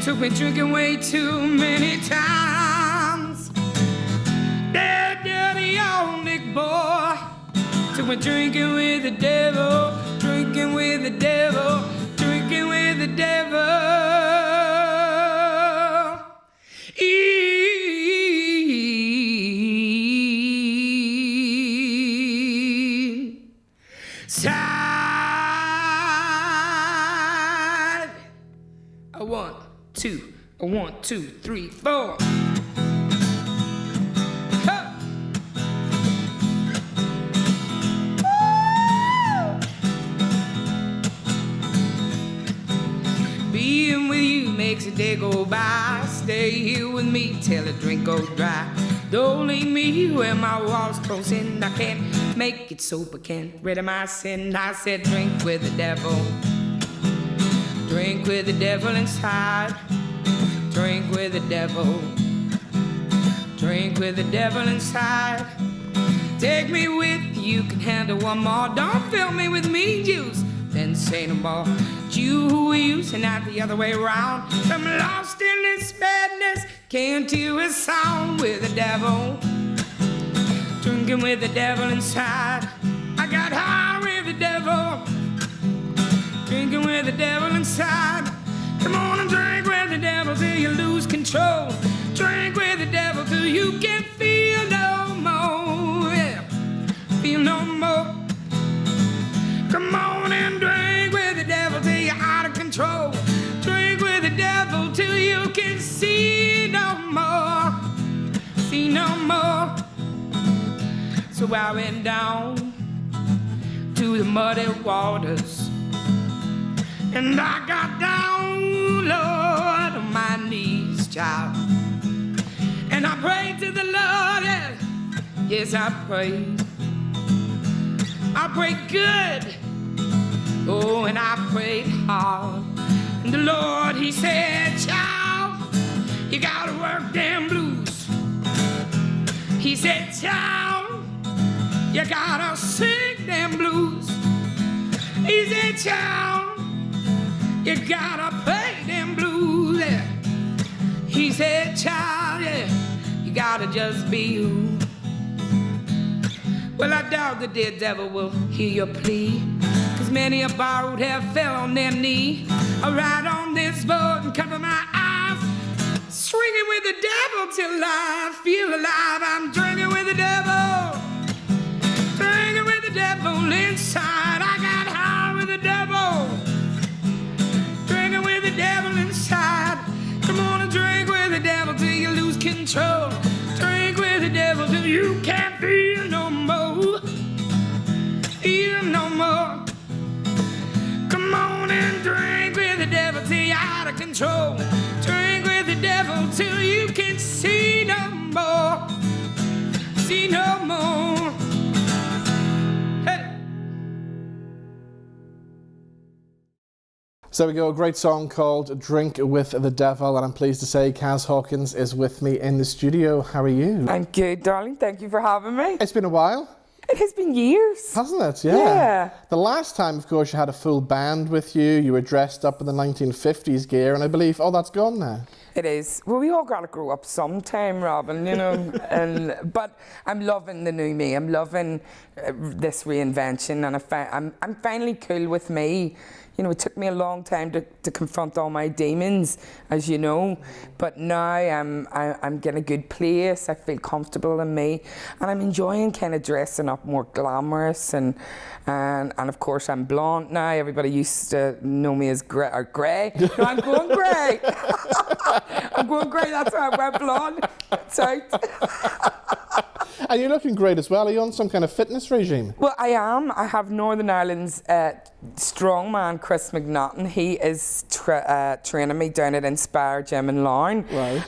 Took me drinking way too many times. That dirty old Nick boy took me drinking with the devil, drinking with the devil, drinking with the devil. Side. A 1, 2, a 1, 2, 3, 4. Being with you makes a day go by. Stay here with me till the drink goes dry. Don't leave me where my walls close in. I can't make it sober, can't rid of my sin. I said drink with the devil. Drink with the devil inside. Drink with the devil. Drink with the devil inside. Take me with you, can handle one more. Don't fill me with mean juice, then say no more. You who use and not the other way around. I'm lost in this madness, can't hear a sound with the devil. Drinking with the devil inside. I got high with the devil. Drinking with the devil inside. Come on and drink with the devil till you lose control. Drink with the devil till you can't feel no more. Yeah. Feel no more. Come on and drink with the devil till you're out of control. Drink with the devil till you can see no more. See no more. So I went down to the muddy waters, and I got down, Lord, on my knees, child. And I prayed to the Lord, yes, I prayed. I prayed good, oh, and I prayed hard. And the Lord, he said, child, you gotta work them blues. He said, child, you gotta sing them blues. He said, child, you gotta play them blues. Yeah. He said, child, yeah, you gotta just be you. Well, I doubt the dear devil will hear your plea, 'cause many a borrowed have fell on their knee. I ride on this boat and cover my eyes, swinging with the devil till I feel alive. I'm drinking with the devil, drinking with the devil inside. I got high with the devil, drinking with the devil inside. Come on and drink with the devil till you lose control. Drink with the devil till you can't feel no more. Feel no more. Come on and drink with the devil till you're out of control. Drink with the devil till you can see no more. See no more. Hey. So we go, a great song called Drink with the Devil, and I'm pleased to say Kaz Hawkins is with me in the studio. How are you? I'm good, darling. Thank you for having me. It's been a while. It has been years. Hasn't it? Yeah. The last time, of course, you had a full band with you. You were dressed up in the 1950s gear, and I believe, oh, that's gone now. It is. Well, we all got to grow up sometime, Robin, you know. But I'm loving the new me. I'm loving this reinvention, and I'm finally cool with me. You know, it took me a long time to confront all my demons, as you know, but now I'm getting a good place. I feel comfortable in me, and I'm enjoying kind of dressing up more glamorous, and of course I'm blonde now. Everybody used to know me as grey. No, I'm going grey. I'm going grey. That's why I went blonde. It's out. And you're looking great as well. Are you on some kind of fitness regime? Well, I am. I have Northern Ireland's strongman Chris McNaughton. He is training me down at Inspire Gym in Larne. Right.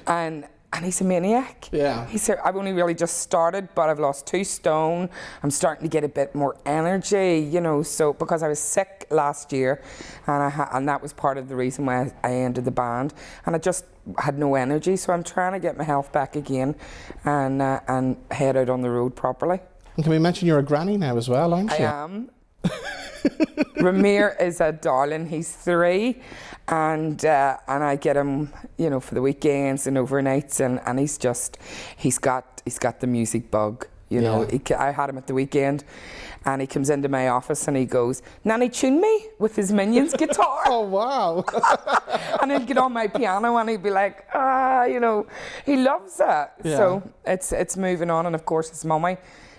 And he's a maniac. Yeah. He said, I've only really just started, but I've lost 2 stone. I'm starting to get a bit more energy, you know, so because I was sick last year, and that was part of the reason why I ended the band, and I just had no energy, so I'm trying to get my health back again and head out on the road properly. And can we mention you're a granny now as well, aren't you? I am. Ramir is a darling. He's 3, and I get him, you know, for the weekends and overnights, and he's got the music bug. You know, I had him at the weekend, and he comes into my office and he goes, "Nanny, tune me," with his Minions guitar. Oh, wow. And he'd get on my piano and he'd be like, you know, he loves that. Yeah. So it's moving on, and of course his mummy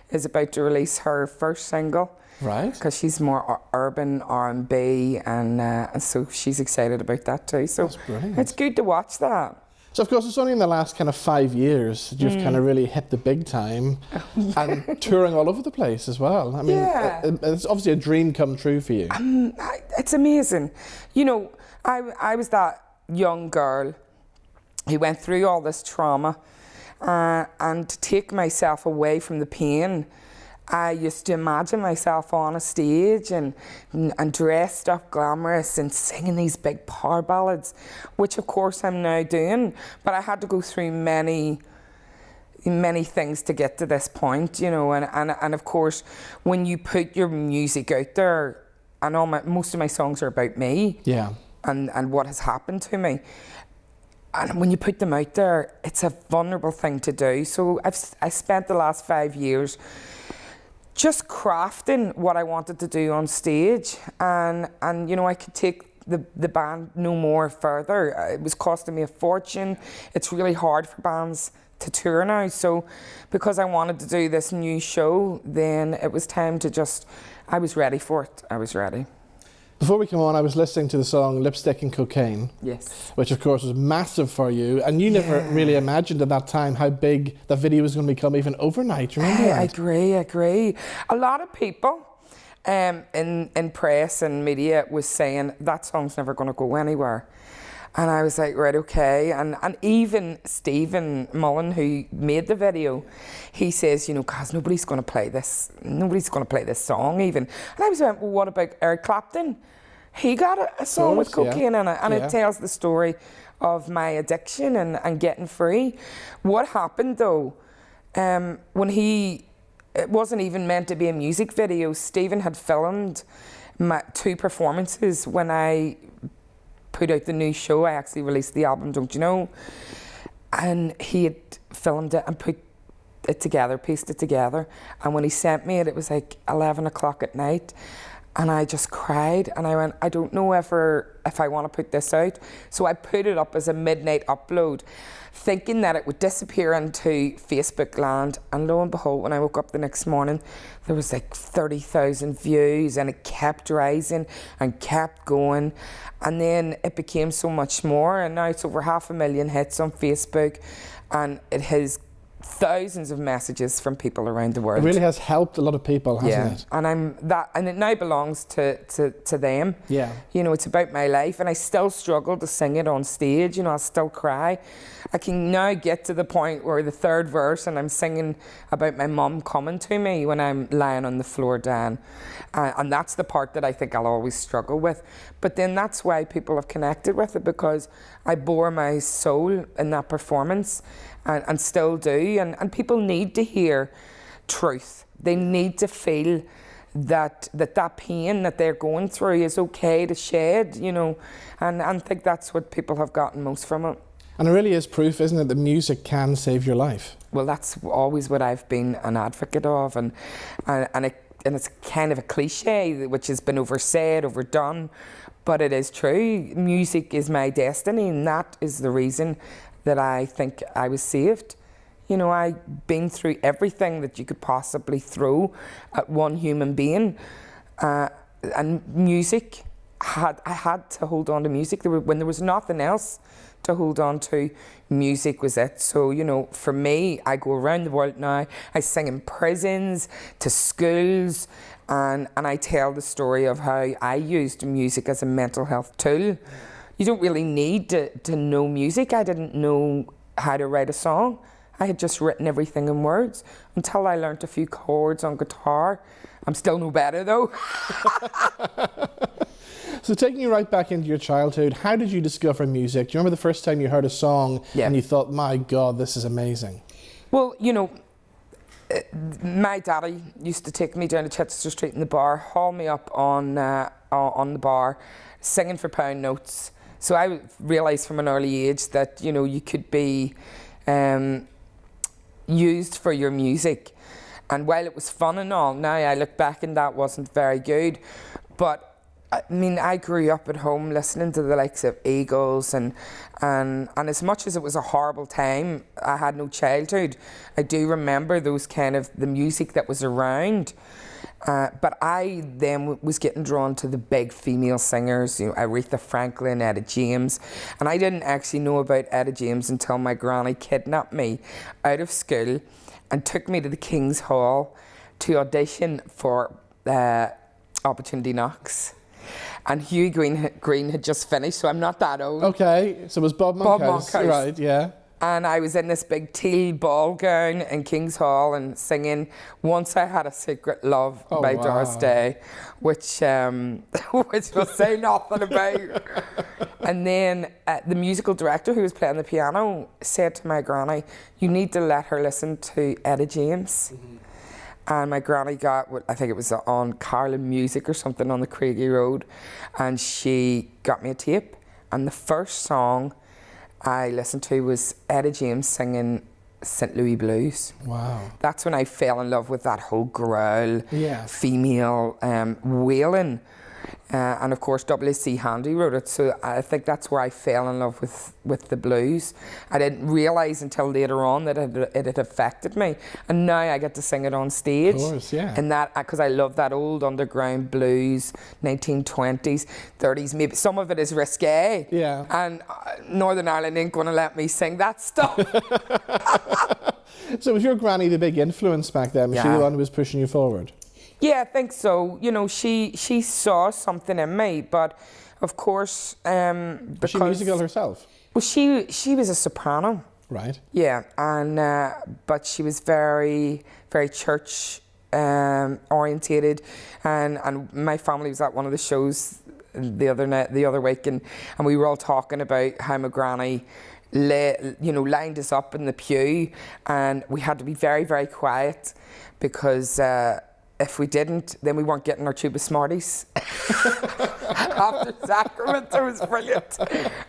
is about to release her first single. Right. Because she's more urban R&B, and so she's excited about that too. So That's brilliant. It's good to watch that. So, of course, it's only in the last kind of 5 years that you've kind of really hit the big time and touring all over the place as well. I mean, it's obviously a dream come true for you. It's amazing. You know, I was that young girl who went through all this trauma, and to take myself away from the pain, I used to imagine myself on a stage and dressed up glamorous and singing these big power ballads, which of course I'm now doing. But I had to go through many things to get to this point, you know. And of course, when you put your music out there, and most of my songs are about me, and what has happened to me. And when you put them out there, it's a vulnerable thing to do. So I spent the last 5 years just crafting what I wanted to do on stage, and you know, I could take the band no more further. It was costing me a fortune. It's really hard for bands to tour now, so because I wanted to do this new show, then it was time to I was ready for it. I was ready. Before we come on, I was listening to the song Lipstick and Cocaine. Yes. Which, of course, was massive for you. And you never really imagined at that time how big that video was going to become even overnight. Remember that? I agree. A lot of people in press and media was saying, that song's never going to go anywhere. And I was like, right, okay. And even Stephen Mullen, who made the video, he says, you know, Kaz, nobody's going to play this song even. And I was like, well, what about Eric Clapton? He got a song with cocaine in it, and it tells the story of my addiction and getting free. What happened though, it wasn't even meant to be a music video. Stephen had filmed my 2 performances when I put out the new show. I actually released the album, Don't You Know? And he had filmed it and put it together, pieced it together. And when he sent me it, it was like 11 o'clock at night. And I just cried, and I went, I don't know if I want to put this out. So I put it up as a midnight upload, thinking that it would disappear into Facebook land. And lo and behold, when I woke up the next morning, there was like 30,000 views, and it kept rising and kept going. And then it became so much more, and now it's over 500,000 hits on Facebook, and it has thousands of messages from people around the world. It really has helped a lot of people, hasn't it? And it now belongs to them. Yeah. You know, it's about my life, and I still struggle to sing it on stage. You know, I still cry. I can now get to the point where the 3rd verse, and I'm singing about my mum coming to me when I'm lying on the floor down. And that's the part that I think I'll always struggle with. But then that's why people have connected with it, because I bore my soul in that performance, and still do. And people need to hear truth. They need to feel that pain that they're going through is okay to shed, you know. And I think that's what people have gotten most from it. And it really is proof, isn't it, that music can save your life? Well, that's always what I've been an advocate of, and it's kind of a cliche which has been oversaid, overdone, but it is true. Music is my destiny, and that is the reason that I think I was saved. You know, I've been through everything that you could possibly throw at one human being, and music, I had to hold on to music. When there was nothing else to hold on to, music was it. So, you know, for me, I go around the world now. I sing in prisons, to schools, and I tell the story of how I used music as a mental health tool. You don't really need to know music. I didn't know how to write a song. I had just written everything in words until I learnt a few chords on guitar. I'm still no better though. So taking you right back into your childhood, how did you discover music? Do you remember the first time you heard a song and you thought, my God, this is amazing? Well, you know, my daddy used to take me down to Chichester Street in the bar, haul me up on the bar, singing for pound notes. So I realised from an early age that, you know, you could be used for your music. And while it was fun and all, now I look back and that wasn't very good. But I mean, I grew up at home listening to the likes of Eagles and as much as it was a horrible time, I had no childhood. I do remember those kind of the music that was around. But I then was getting drawn to the big female singers, you know, Aretha Franklin, Etta James. And I didn't actually know about Etta James until my granny kidnapped me out of school and took me to the King's Hall to audition for Opportunity Knocks. And Hugh Green had just finished, so I'm not that old. Okay, so it was Bob Monkhouse. Right, yeah. And I was in this big teal ball gown in King's Hall and singing Once I Had a Secret Love by Doris Day, which we'll say nothing about. And then the musical director who was playing the piano said to my granny, you need to let her listen to Etta James. Mm-hmm. And my granny got, I think it was on Carlin Music or something on the Craigie Road, and she got me a tape. And the first song I listened to was Etta James singing St. Louis Blues. Wow. That's when I fell in love with that whole growl, female wailing. And of course, W.C. Handy wrote it, so I think that's where I fell in love with the blues. I didn't realise until later on that it had affected me, and now I get to sing it on stage. Of course, yeah. And that, because I love that old underground blues, 1920s, 30s. Maybe some of it is risque. Yeah. And Northern Ireland ain't going to let me sing that stuff. So was your granny the big influence back then? Was she the one who was pushing you forward? Yeah, I think so. You know, she saw something in me, but of course, because... Was she musical herself? Well, she was a soprano. Right. Yeah, and but she was very, very church orientated, and my family was at one of the shows the other week, and we were all talking about how my granny lined us up in the pew, and we had to be very, very quiet because if we didn't, then we weren't getting our tube of Smarties after sacrament. It was brilliant.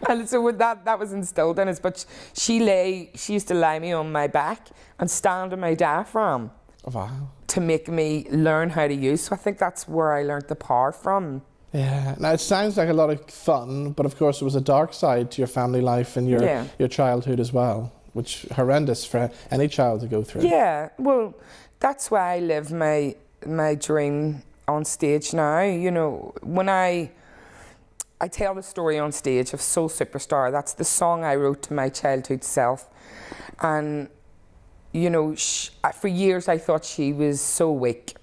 And so with that was instilled in us. But she used to lie me on my back and stand on my diaphragm. Wow. To make me learn how to use. So I think that's where I learned the power from. Yeah. Now it sounds like a lot of fun, but of course there was a dark side to your family life and your childhood as well, which horrendous for any child to go through. Yeah. Well, that's why I live my dream on stage now. You know, when I tell the story on stage of Soul Superstar, that's the song I wrote to my childhood self. And, you know, for years I thought she was so weak.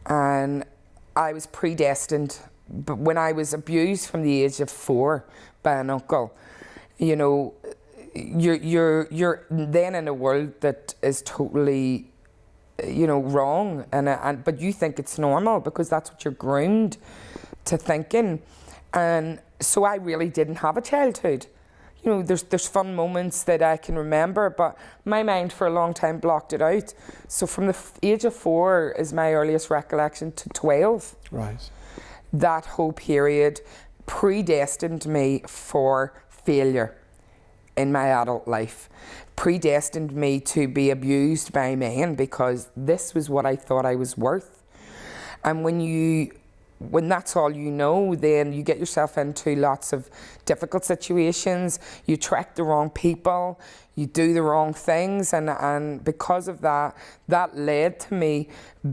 And I was predestined. But when I was abused from the age of 4 by an uncle, you know, you're then in a world that is totally, you know, wrong, but you think it's normal because that's what you're groomed to thinking. And so I really didn't have a childhood. You know, there's fun moments that I can remember, but my mind for a long time blocked it out. So from the age of 4 is my earliest recollection to 12. Right. That whole period predestined me for failure in my adult life. Predestined me to be abused by men because this was what I thought I was worth. And when that's all you know, then you get yourself into lots of difficult situations, you attract the wrong people, you do the wrong things, and because of that led to me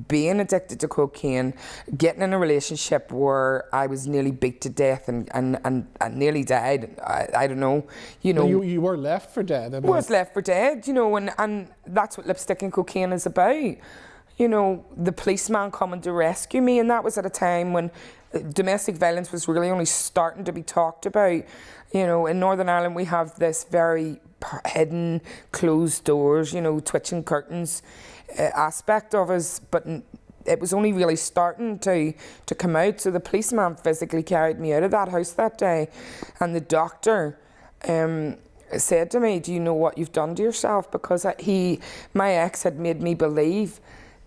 being addicted to cocaine, getting in a relationship where I was nearly beat to death and nearly died. I don't know, you know. You were left for dead. I was left for dead, you know, and that's what lipstick and cocaine is about. You know, the policeman coming to rescue me, and that was at a time when domestic violence was really only starting to be talked about. You know, in Northern Ireland we have this very hidden, closed doors, you know, twitching curtains aspect of us, but it was only really starting to come out. So the policeman physically carried me out of that house that day, and the doctor said to me, do you know what you've done to yourself? Because my ex had made me believe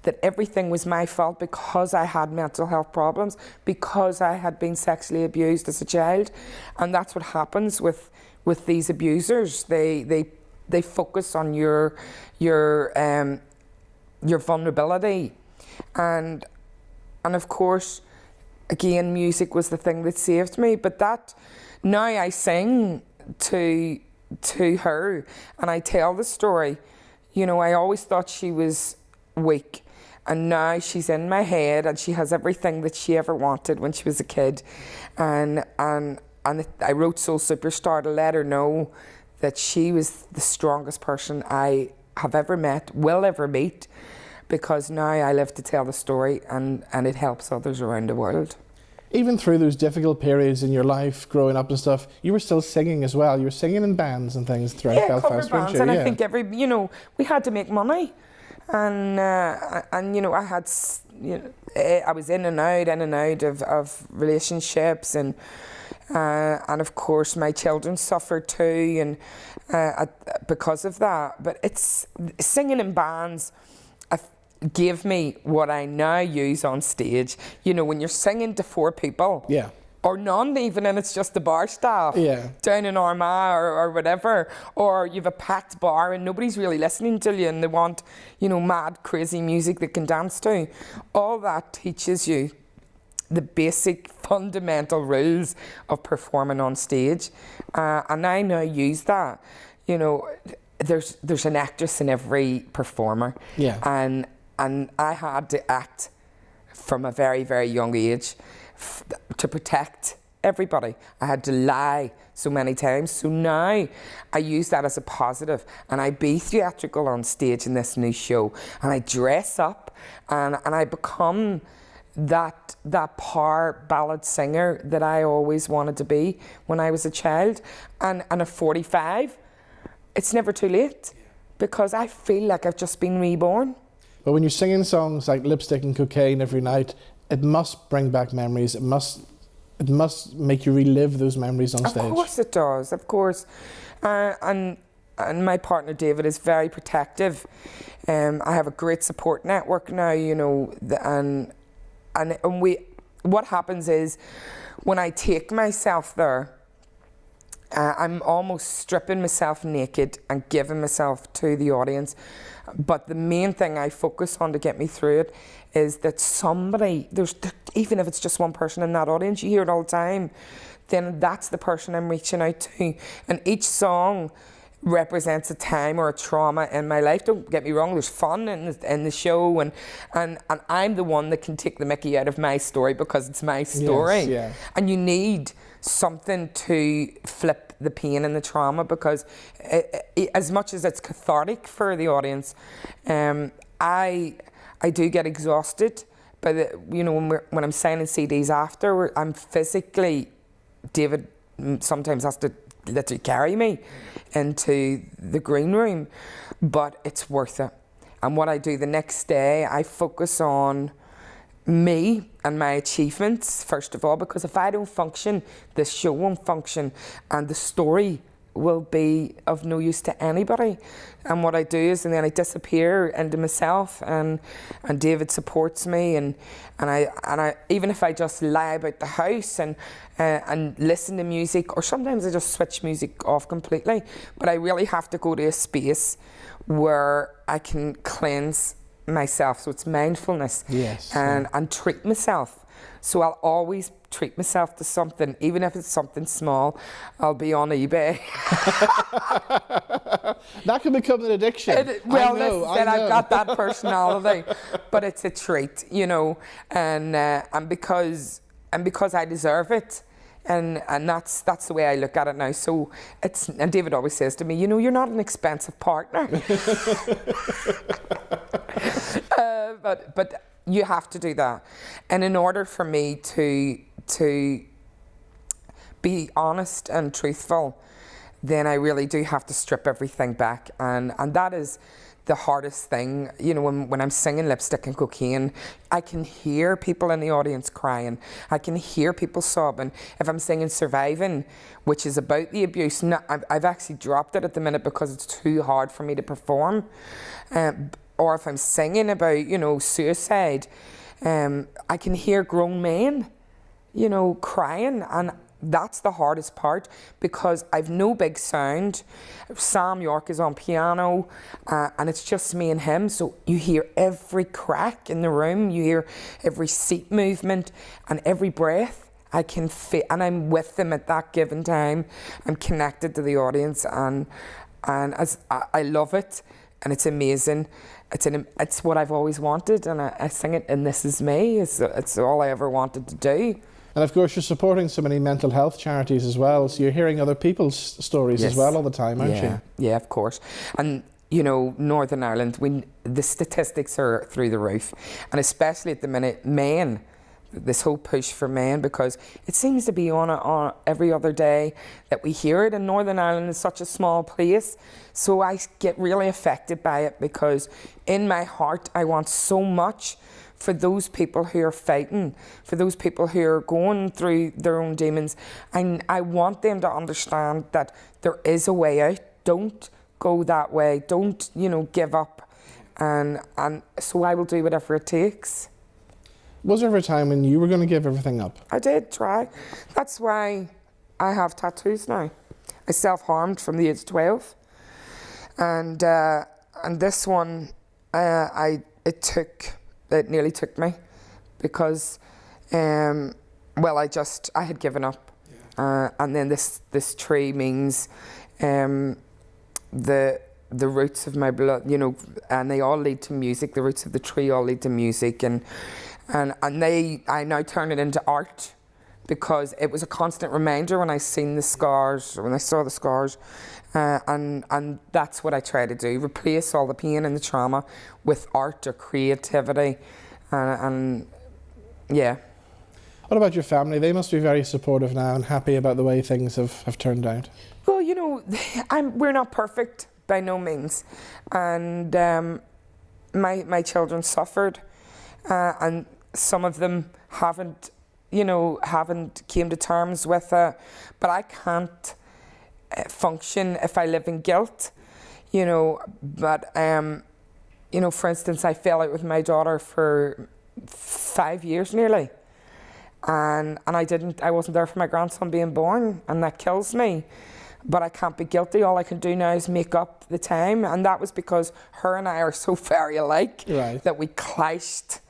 that everything was my fault because I had mental health problems, because I had been sexually abused as a child. And that's what happens with these abusers. They focus on your vulnerability. And of course, again, music was the thing that saved me. But that, now I sing to her and I tell the story. You know, I always thought she was weak. And now she's in my head and she has everything that she ever wanted when she was a kid. And I wrote Soul Superstar to let her know that she was the strongest person I have ever met, will ever meet, because now I live to tell the story and it helps others around the world. Even through those difficult periods in your life, growing up and stuff, you were still singing as well. You were singing in bands and things throughout Belfast, cover bands, and I think we had to make money. And I was in and out of relationships, and of course my children suffered too, and because of that. But it's singing in bands gave me what I now use on stage. You know, when you're singing to 4 people. Yeah. Or none even, and it's just the bar staff down in Armagh or whatever, or you've a packed bar and nobody's really listening to you and they want, you know, mad, crazy music they can dance to. All that teaches you the basic fundamental rules of performing on stage, and I now use that. You know, there's an actress in every performer, and I had to act from a very, very young age to protect everybody. I had to lie so many times. So now I use that as a positive, and I be theatrical on stage in this new show, and I dress up and I become that power ballad singer that I always wanted to be when I was a child. And at 45, it's never too late, because I feel like I've just been reborn. But when you're singing songs like Lipstick and Cocaine every night, it must bring back memories. It must make you relive those memories on stage. Of course it does, of course. And my partner David is very protective. I have a great support network now, you know, and what happens is when I take myself there, I'm almost stripping myself naked and giving myself to the audience. But the main thing I focus on to get me through it is that somebody, even if it's just one person in that audience, you hear it all the time, then that's the person I'm reaching out to. And each song represents a time or a trauma in my life. Don't get me wrong, there's fun in the show, and I'm the one that can take the mickey out of my story because it's my story. Yes, yeah. And you need something to flip the pain and the trauma, because as much as it's cathartic for the audience, I do get exhausted by when I'm signing CDs after. I'm physically, David sometimes has to literally carry me into the green room, but it's worth it. And what I do the next day, I focus on me and my achievements first of all, because if I don't function, this show won't function, and the story will be of no use to anybody. And what I do is, and then I disappear into myself, and David supports me, and I even if I just lie about the house and listen to music, or sometimes I just switch music off completely, but I really have to go to a space where I can cleanse myself. So it's mindfulness, and treat myself. So I'll always treat myself to something, even if it's something small. I'll be on eBay. That can become an addiction. I've got that personality, but it's a treat, you know, and because I deserve it. And that's the way I look at it now. So and David always says to me, you know, you're not an expensive partner. But you have to do that. And in order for me to be honest and truthful, then I really do have to strip everything back. And that is the hardest thing. You know, when I'm singing Lipstick and Cocaine, I can hear people in the audience crying. I can hear people sobbing. If I'm singing Surviving, which is about the abuse, I've actually dropped it at the minute because it's too hard for me to perform. Or if I'm singing about, you know, suicide, I can hear grown men, you know, crying, and that's the hardest part because I've no big sound. Sam York is on piano, and it's just me and him, so you hear every crack in the room, you hear every seat movement and every breath. I can feel, and I'm with them at that given time. I'm connected to the audience, and as I love it, and it's amazing. It's what I've always wanted, and I sing it, and this is me. It's all I ever wanted to do. And of course, you're supporting so many mental health charities as well, so you're hearing other people's stories as well all the time, aren't you? Yeah, of course. And, you know, Northern Ireland, the statistics are through the roof. And especially at the minute, men, this whole push for men, because it seems to be on every other day that we hear it, and Northern Ireland is such a small place. So I get really affected by it because in my heart, I want so much for those people who are fighting, for those people who are going through their own demons. I want them to understand that there is a way out. Don't go that way. Don't, you know, give up. And so I will do whatever it takes. Was there ever a time when you were going to give everything up? I did try. That's why I have tattoos now. I self-harmed from the age of 12. And this one, it nearly took me because, I had given up. Yeah. And then this tree means the roots of my blood, you know, and they all lead to music. The roots of the tree all lead to music, and I now turn it into art because it was a constant reminder when I saw the scars, and that's what I try to do, replace all the pain and the trauma with art or creativity, and yeah. What about your family? They must be very supportive now and happy about the way things have turned out. Well, you know, we're not perfect by no means, and my children suffered, and some of them haven't came to terms with it, but I can't function if I live in guilt, you know. But you know, for instance, I fell out with my daughter for 5 years nearly, and I wasn't there for my grandson being born, and that kills me. But I can't be guilty. All I can do now is make up the time, and that was because her and I are so very alike that we clashed.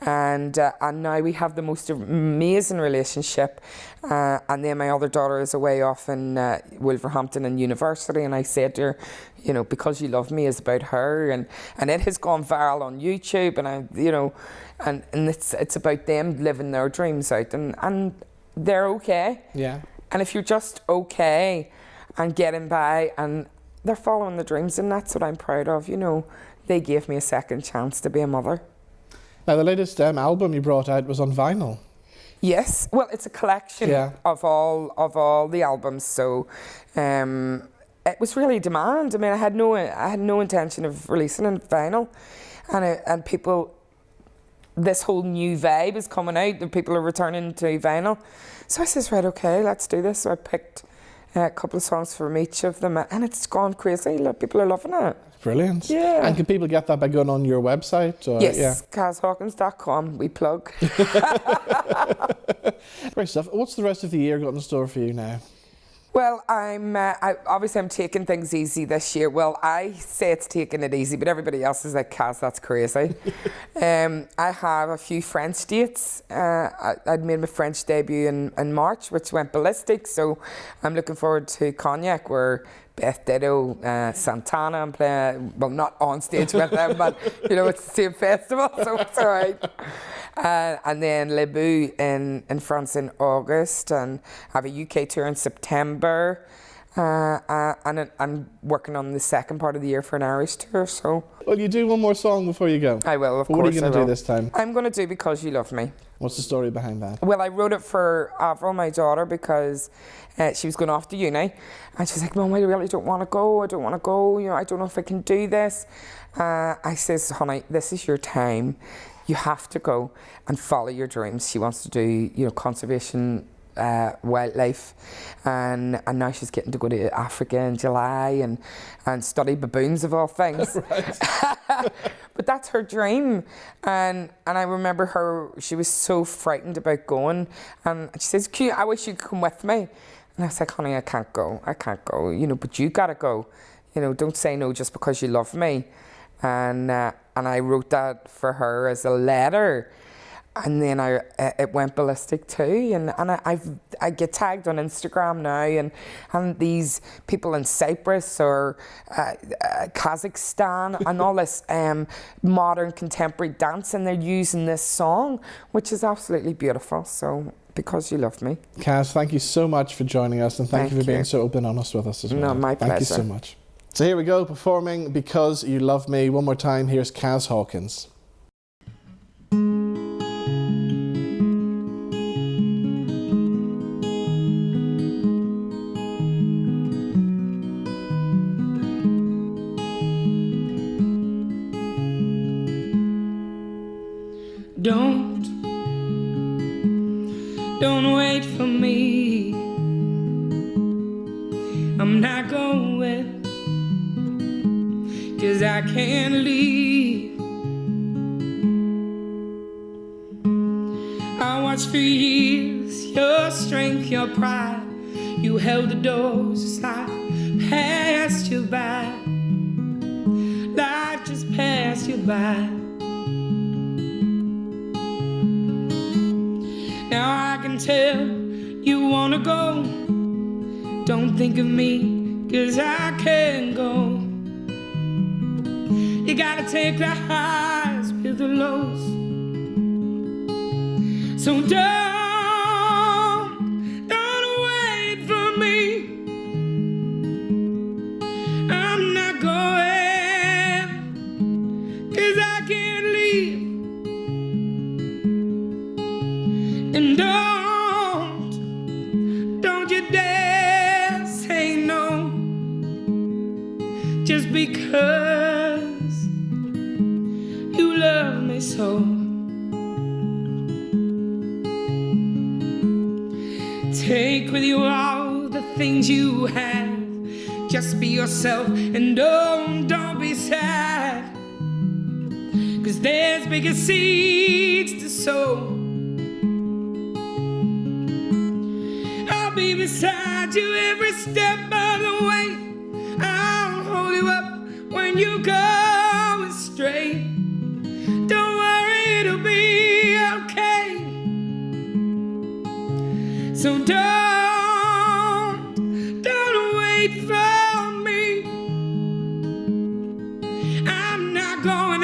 And now we have the most amazing relationship. And then my other daughter is away off in Wolverhampton in university, and I said to her, you know, because you love me is about her, and it has gone viral on YouTube, and it's about them living their dreams out, and they're okay. Yeah. And if you're just okay and getting by, and they're following the dreams, and that's what I'm proud of. You know, they gave me a second chance to be a mother. Now, the latest album you brought out was on vinyl. Yes, well, it's a collection of all the albums. So it was really demand. I mean, I had no intention of releasing in vinyl, and people, this whole new vibe is coming out. The people are returning to vinyl. So I says, right, okay, let's do this. So I picked a couple of songs from each of them, and it's gone crazy. People are loving it. Brilliant. Yeah. And can people get that by going on your website? Or, yes, KazHawkins.com. We plug. Great stuff. What's the rest of the year got in store for you now? Well, I'm taking things easy this year. Well, I say it's taking it easy, but everybody else is like, Kaz, that's crazy. I have a few French dates. I'd made my French debut in March, which went ballistic. So I'm looking forward to Cognac, where Beth Ditto, Santana, I'm playing, well, not on stage with them, but, you know, it's the same festival, so it's all right. And then Le Bout in France in August, and I have a UK tour in September, and I'm working on the second part of the year for an Irish tour. So. Well, you do one more song before you go. I will, of course. What are you going to do this time? I'm going to do Because You Love Me. What's the story behind that? Well, I wrote it for Avril, my daughter, because she was going off to uni, and she was like, "Mum, I really don't want to go. I don't want to go. You know, I don't know if I can do this." I says, "Honey, this is your time. You have to go and follow your dreams." She wants to do, you know, conservation, wildlife, and now she's getting to go to Africa in July and study baboons of all things. But that's her dream, and I remember her. She was so frightened about going, and she says, "I wish you could come with me." And I was like, "Honey, I can't go. You know, but you gotta go. You know, don't say no just because you love me." And I wrote that for her as a letter. And then it went ballistic too, and I get tagged on Instagram now, and these people in Cyprus or Kazakhstan and all this modern contemporary dance, and they're using this song, which is absolutely beautiful. So, Because You Love Me. Kaz, thank you so much for joining us, and thank you for being so open and honest with us as well. No, my pleasure. Thank you so much. So here we go, performing Because You Love Me. One more time, here's Kaz Hawkins. Don't wait for me. I'm not going, 'cause I can't leave. I watched for years, your strength, your pride. You held the doors as life passed you by. Life just passed you by. Now I can tell you wanna go. Don't think of me, 'cause I can't go. You gotta take the highs with the lows. So don't wait for me. I'm not going, 'cause I can't leave. And don't you dare say no, just because you love me so. Take with you all the things you have. Just be yourself and don't be sad, 'cause there's bigger seeds to sow. Be beside you every step of the way. I'll hold you up when you go astray. Don't worry, it'll be okay. So don't wait for me. I'm not going,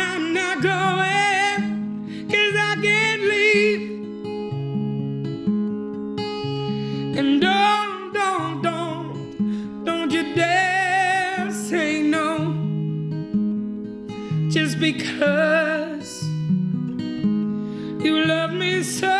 'cause I can't leave. And don't you dare say no, just because you love me so.